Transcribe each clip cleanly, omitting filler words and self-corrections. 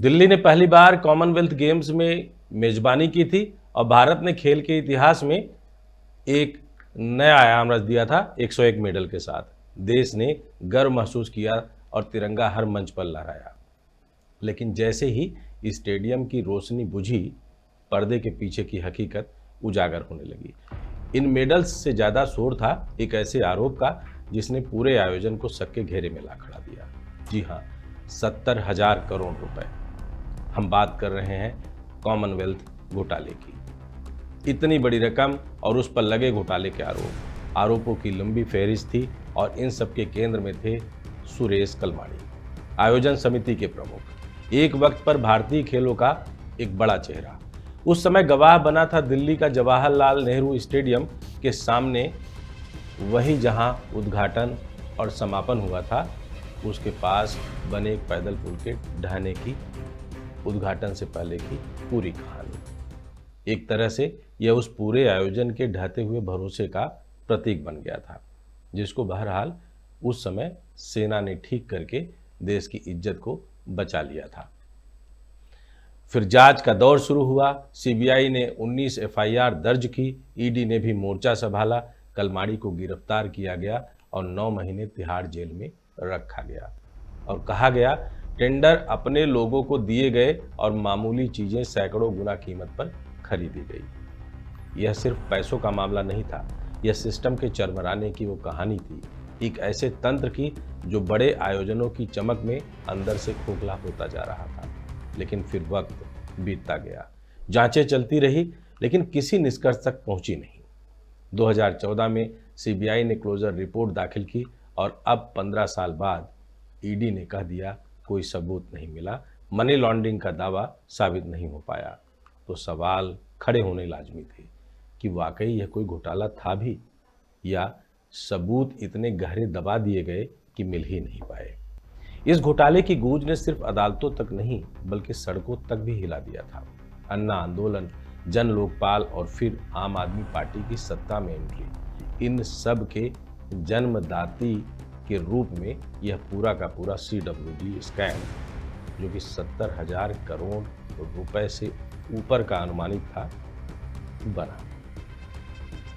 दिल्ली ने पहली बार Commonwealth games में मेजबानी की थी और भारत ने खेल के इतिहास में एक नया आयाम रच दिया था 101 मेडल के साथ। देश ने गर्व महसूस किया और तिरंगा हर मंच पर लहराया। लेकिन जैसे ही स्टेडियम की रोशनी बुझी, पर्दे के पीछे की हकीकत उजागर होने लगी। इन मेडल्स से ज़्यादा शोर था एक ऐसे आरोप का जिसने पूरे आयोजन को शक के घेरे में ला खड़ा दिया। जी हाँ, 70,000 करोड़ रुपए। हम बात कर रहे हैं कॉमनवेल्थ घोटाले की। इतनी बड़ी रकम और उस पर लगे घोटाले के आरोपों की लंबी फहरिस्त थी और इन सब के केंद्र में थे सुरेश कलमाड़ी, आयोजन समिति के प्रमुख, एक वक्त पर भारतीय खेलों का एक बड़ा चेहरा। उस समय गवाह बना था दिल्ली का जवाहरलाल नेहरू स्टेडियम के सामने, वही जहां उद्घाटन और समापन हुआ था, उसके पास बने एक पैदल पुल के ढहने की उद्घाटन से पहले की पूरी कहानी। एक तरह से यह उस पूरे आयोजन के ढहते हुए भरोसे का प्रतीक बन गया था, जिसको बहरहाल उस समय सेना ने ठीक करके देश की इज्जत को बचा लिया था। फिर जांच का दौर शुरू हुआ। सीबीआई ने 19 एफआईआर दर्ज की, ईडी ने भी मोर्चा संभाला, कलमाड़ी को गिरफ्तार किया गया और 9 महीने तिहाड़ जेल में रखा गया और कहा गया टेंडर अपने लोगों को दिए गए और मामूली चीजें सैकड़ों गुना कीमत पर खरीदी गई। यह सिर्फ पैसों का मामला नहीं था, यह सिस्टम के चरमराने की वो कहानी थी, एक ऐसे तंत्र की जो बड़े आयोजनों की चमक में अंदर से खोखला होता जा रहा था। लेकिन फिर वक्त बीतता गया, जांचें चलती रही, लेकिन किसी निष्कर्ष तक पहुंची नहीं। 2014 में सीबीआई ने क्लोजर रिपोर्ट दाखिल की और अब 15 साल बाद ईडी ने कह दिया कोई सबूत नहीं मिला, मनी लॉन्ड्रिंग का दावा साबित नहीं हो पाया। तो सवाल खड़े होने लाजमी थे कि वाकई यह कोई घोटाला था भी, या सबूत इतने गहरे दबा दिए गए कि मिल ही नहीं पाए। इस घोटाले की गूंज ने सिर्फ अदालतों तक नहीं बल्कि सड़कों तक भी हिला दिया था। अन्ना आंदोलन, जन लोकपाल और फिर आम आदमी पार्टी की सत्ता में एंट्री, इन सब के जन्मदाती के रूप में यह पूरा का पूरा CWG स्कैम, जो कि 70,000 करोड़ रुपए से ऊपर का अनुमानित था, बना।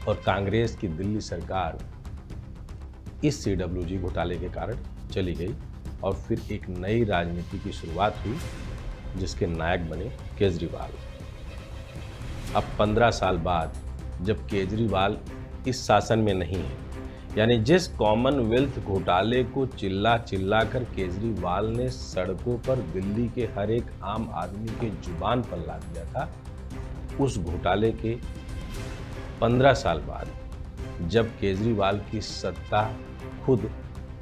और कांग्रेस की दिल्ली सरकार इस CWG घोटाले के कारण चली गई और फिर एक नई राजनीति की शुरुआत हुई जिसके नायक बने केजरीवाल। अब 15 साल बाद जब केजरीवाल इस शासन में नहीं है, यानी जिस कॉमनवेल्थ घोटाले को चिल्ला चिल्ला कर केजरीवाल ने सड़कों पर दिल्ली के हर एक आम आदमी के जुबान पर ला दिया था, उस घोटाले के 15 साल बाद जब केजरीवाल की सत्ता खुद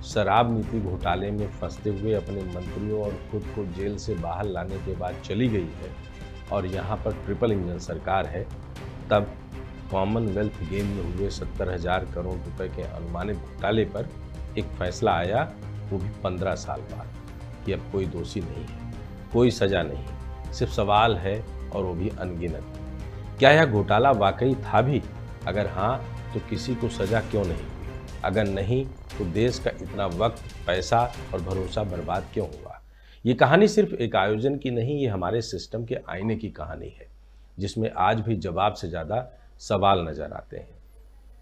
शराब नीति घोटाले में फंसते हुए अपने मंत्रियों और खुद को जेल से बाहर लाने के बाद चली गई है और यहाँ पर ट्रिपल इंजन सरकार है, तब कॉमनवेल्थ गेम में हुए 70,000 करोड़ रुपए के अनुमानित घोटाले पर एक फैसला आया, वो भी 15 साल बाद, कि अब कोई दोषी नहीं है, कोई सजा नहीं, सिर्फ सवाल है और वो भी अनगिनत। क्या यह घोटाला वाकई था भी? अगर हाँ, तो किसी को सजा क्यों नहीं हुई? अगर नहीं, तो देश का इतना वक्त, पैसा और भरोसा बर्बाद क्यों हुआ? ये कहानी सिर्फ एक आयोजन की नहीं, ये हमारे सिस्टम के आईने की कहानी है, जिसमें आज भी जवाब से ज़्यादा सवाल नजर आते हैं।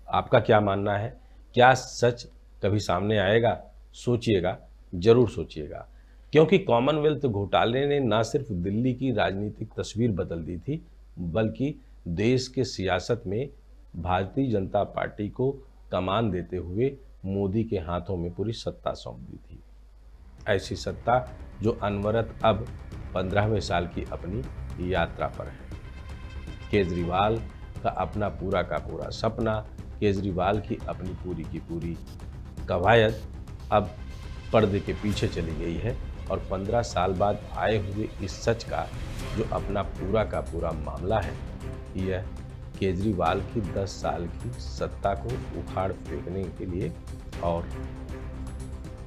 आपका क्या मानना है? क्या सच कभी सामने आएगा? सोचिएगा, जरूर सोचिएगा, क्योंकि कॉमनवेल्थ घोटाले ने न सिर्फ दिल्ली की राजनीतिक तस्वीर बदल दी थी, बल्कि देश के सियासत में भारतीय जनता पार्टी को कमान देते हुए मोदी के हाथों में पूरी सत्ता सौंप दी थी। ऐसी सत्ता जो अनवरत अब 15वें साल की अपनी यात्रा पर है। केजरीवाल का अपना पूरा का पूरा सपना, केजरीवाल की अपनी पूरी की पूरी कवायद अब पर्दे के पीछे चली गई है और 15 साल बाद आए हुए इस सच का जो अपना पूरा का पूरा मामला है, यह केजरीवाल की 10 साल की सत्ता को उखाड़ फेंकने के लिए और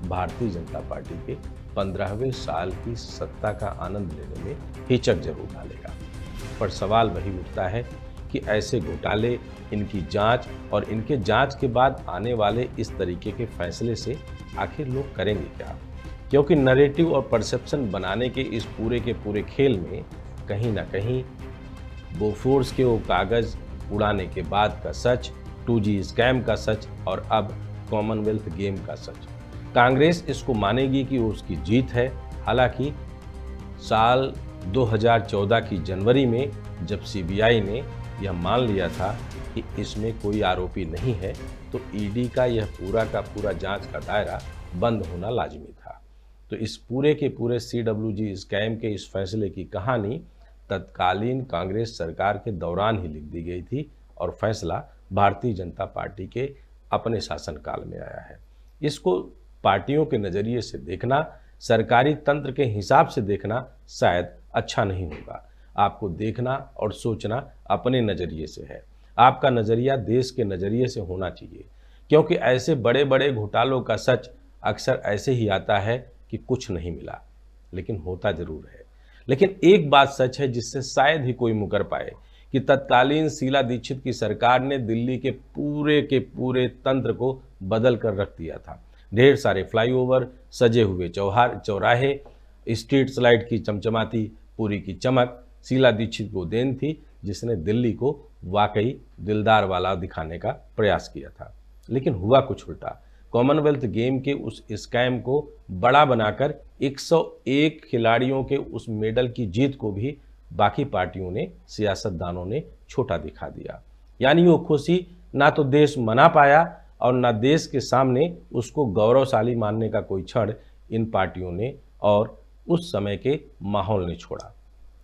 भारतीय जनता पार्टी के 15वें साल की सत्ता का आनंद लेने में हिचक जरूर डालेगा। पर सवाल वही उठता है कि ऐसे घोटाले, इनकी जांच और इनके जांच के बाद आने वाले इस तरीके के फैसले से आखिर लोग करेंगे क्या? क्योंकि नैरेटिव और परसेप्शन बनाने के इस पूरे के पूरे खेल में कहीं ना कहीं बोफोर्स के वो कागज़ उड़ाने के बाद का सच, 2G स्कैम का सच और अब कॉमनवेल्थ गेम का सच, कांग्रेस इसको मानेगी कि वो उसकी जीत है। हालांकि साल 2014 की जनवरी में जब सीबीआई ने यह मान लिया था कि इसमें कोई आरोपी नहीं है, तो ईडी का यह पूरा का पूरा जांच का दायरा बंद होना लाजमी था। तो इस पूरे के पूरे CWG स्कैम के इस फैसले की कहानी तत्कालीन कांग्रेस सरकार के दौरान ही लिख दी गई थी और फैसला भारतीय जनता पार्टी के अपने शासनकाल में आया है। इसको पार्टियों के नज़रिए से देखना, सरकारी तंत्र के हिसाब से देखना शायद अच्छा नहीं होगा। आपको देखना और सोचना अपने नज़रिए से है। आपका नज़रिया देश के नज़रिए से होना चाहिए, क्योंकि ऐसे बड़े बड़े घोटालों का सच अक्सर ऐसे ही आता है कि कुछ नहीं मिला, लेकिन होता ज़रूर है। लेकिन एक बात सच है जिससे शायद ही कोई मुकर पाए कि तत्कालीन शीला दीक्षित की सरकार ने दिल्ली के पूरे तंत्र को बदल कर रख दिया था। ढेर सारे फ्लाईओवर, सजे हुए चौराहे, स्ट्रीट लाइट की चमचमाती पूरी की चमक शीला दीक्षित को देन थी, जिसने दिल्ली को वाकई दिलदार वाला दिखाने का प्रयास किया था। लेकिन हुआ कुछ उल्टा। कॉमनवेल्थ गेम के उस स्कैम को बड़ा बनाकर 101 खिलाड़ियों के उस मेडल की जीत को भी बाकी पार्टियों ने, सियासतदानों ने छोटा दिखा दिया। यानी वो खुशी ना तो देश मना पाया और ना देश के सामने उसको गौरवशाली मानने का कोई क्षण इन पार्टियों ने और उस समय के माहौल ने छोड़ा।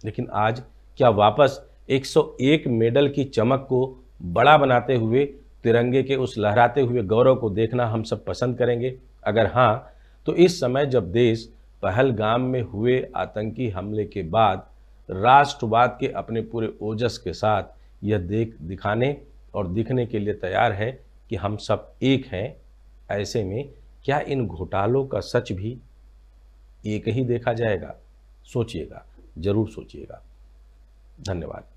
लेकिन आज क्या वापस 101 मेडल की चमक को बड़ा बनाते हुए तिरंगे के उस लहराते हुए गौरव को देखना हम सब पसंद करेंगे? अगर हाँ, तो इस समय जब देश पहलगाम में हुए आतंकी हमले के बाद राष्ट्रवाद के अपने पूरे ओजस के साथ यह दिखाने और दिखने के लिए तैयार है कि हम सब एक हैं, ऐसे में क्या इन घोटालों का सच भी एक ही देखा जाएगा? सोचिएगा, जरूर सोचिएगा। धन्यवाद।